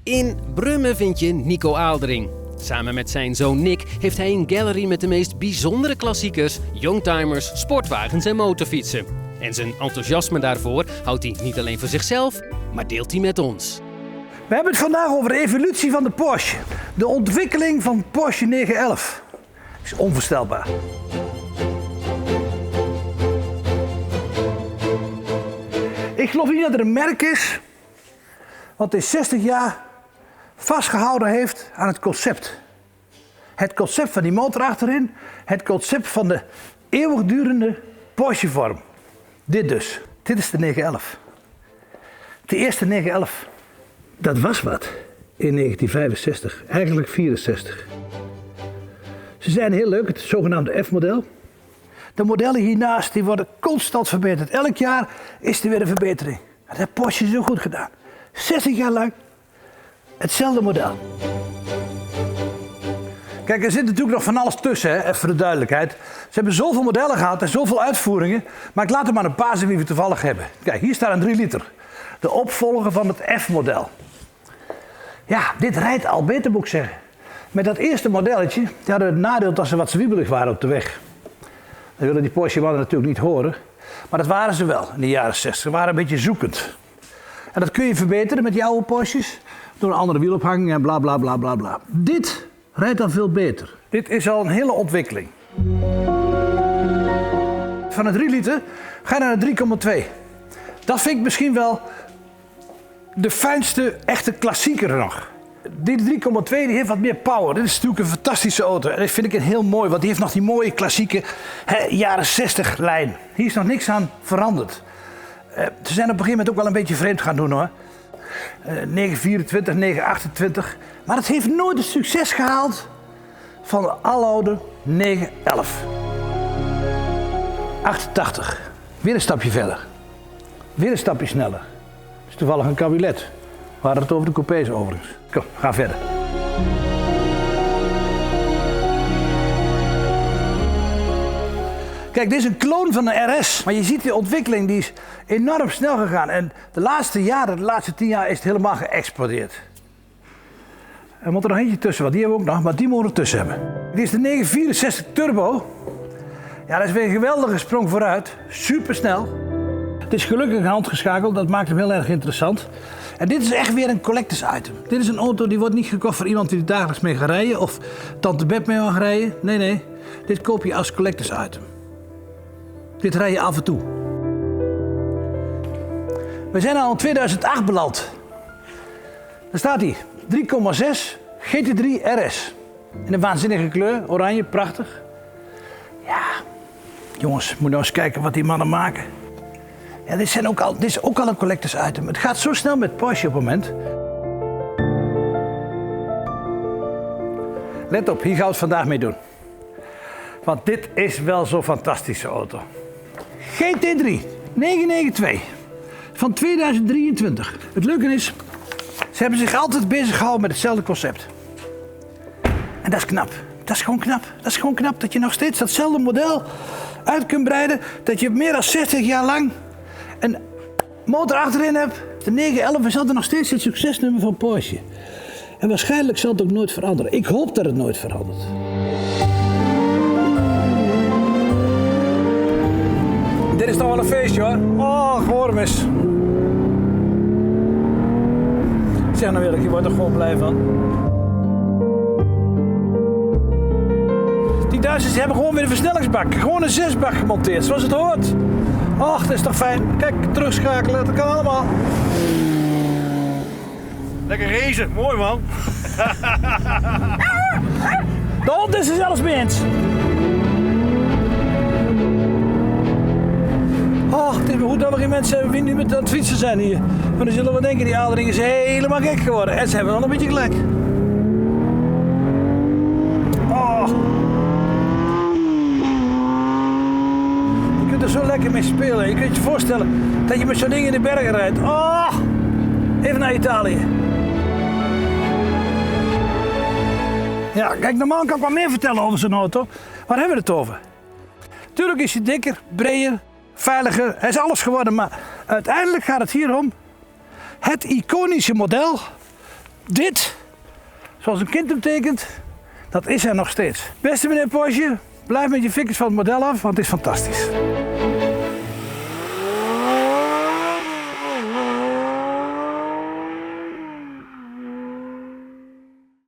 In Brummen vind je Nico Aaldering. Samen met zijn zoon Nick heeft hij een gallery met de meest bijzondere klassiekers, youngtimers, sportwagens en motorfietsen. En zijn enthousiasme daarvoor houdt hij niet alleen voor zichzelf, maar deelt hij met ons. We hebben het vandaag over de evolutie van de Porsche. De ontwikkeling van Porsche 911. Dat is onvoorstelbaar. Ik geloof niet dat er een merk is wat in 60 jaar vastgehouden heeft aan het concept. Het concept van die motor achterin, het concept van de eeuwigdurende Porsche-vorm. Dit dus. Dit is de 911. De eerste 911. Dat was wat in 1965, eigenlijk 64. Ze zijn heel leuk, het zogenaamde F-model. De modellen hiernaast die worden constant verbeterd. Elk jaar is er weer een verbetering. Dat heeft Porsche zo goed gedaan. 60 jaar lang hetzelfde model. Kijk, er zit natuurlijk nog van alles tussen, hè? Even voor de duidelijkheid. Ze hebben zoveel modellen gehad en zoveel uitvoeringen, maar ik laat er maar een paar zien wie we toevallig hebben. Kijk, hier staat een 3 liter. De opvolger van het F-model. Ja, dit rijdt al beter, moet ik zeggen. Met dat eerste modelletje, die hadden het nadeel dat ze wat zwiebelig waren op de weg. Dat willen die Porsche-mannen natuurlijk niet horen. Maar dat waren ze wel in de jaren 60. Ze waren een beetje zoekend. En dat kun je verbeteren met die oude Porsches. Door een andere wielophanging en bla bla bla bla bla. Dit rijdt dan veel beter. Dit is al een hele ontwikkeling. Van een 3 liter ga je naar een 3,2. Dat vind ik misschien wel de fijnste echte klassieker nog. Die 3,2 die heeft wat meer power. Dit is natuurlijk een fantastische auto. En dat vind ik een heel mooi, want die heeft nog die mooie klassieke jaren 60 lijn. Hier is nog niks aan veranderd. Ze zijn op een gegeven moment ook wel een beetje vreemd gaan doen hoor. 924, 928. Maar het heeft nooit het succes gehaald van de aloude 911. 88. Weer een stapje verder. Weer een stapje sneller. Dat is toevallig een cabriolet. We hadden het over de coupés overigens. Kom, ga verder. Kijk, dit is een kloon van de RS. Maar je ziet die ontwikkeling, die is enorm snel gegaan. En de laatste jaren, de laatste 10 jaar, is het helemaal geëxplodeerd. Er moet er nog eentje tussen, want die hebben we ook nog, maar die moeten we tussen hebben. Dit is de 964 Turbo. Ja, dat is weer een geweldige sprong vooruit. Supersnel. Het is gelukkig handgeschakeld, dat maakt hem heel erg interessant. En dit is echt weer een collectors item. Dit is een auto die wordt niet gekocht voor iemand die er dagelijks mee gaat rijden of tante Beb mee mag rijden. Nee, nee. Dit koop je als collectors item. Dit rij je af en toe. We zijn al in 2008 beland. Daar staat hij. 3,6 GT3 RS. In een waanzinnige kleur, oranje, prachtig. Ja, jongens, moet nou eens kijken wat die mannen maken. Ja, dit is ook al een collectors item. Het gaat zo snel met Porsche op het moment. Let op, hier gaan we het vandaag mee doen. Want dit is wel zo'n fantastische auto. GT3 992 van 2023. Het leuke is, ze hebben zich altijd bezig gehouden met hetzelfde concept. En dat is knap. Dat is gewoon knap. Dat is gewoon knap dat je nog steeds datzelfde model uit kunt breiden. Dat je meer dan 60 jaar lang een motor achterin hebt. De 911 is altijd nog steeds het succesnummer van Porsche. En waarschijnlijk zal het ook nooit veranderen. Ik hoop dat het nooit verandert. Dit is toch wel een feestje hoor. Oh, hoor hem eens. Zeg nou eerlijk, je wordt er gewoon blij van. Die Duitsers hebben gewoon weer een versnellingsbak. Gewoon een 6-bak gemonteerd, zoals het hoort. Och, dat is toch fijn. Kijk, terugschakelen, dat kan allemaal. Lekker racen, mooi man. De hond is er zelfs mee eens. Oh, het is maar goed dat we geen mensen hebben die nu met aan het fietsen zijn hier. Maar dan zullen we denken, die Aaldering is helemaal gek geworden. En ze hebben wel een beetje gelijk. Oh. Je kunt er zo lekker mee spelen. Je kunt je voorstellen dat je met zo'n ding in de bergen rijdt. Oh. Even naar Italië. Ja, kijk, normaal kan ik wat meer vertellen over zo'n auto. Waar hebben we het over? Tuurlijk is hij dikker, breder, veiliger. Hij is alles geworden, maar uiteindelijk gaat het hier om het iconische model Dit, zoals een kind hem tekent, dat is er nog steeds. Beste meneer Porsche, blijf met je vinkjes van het model af, want het is fantastisch.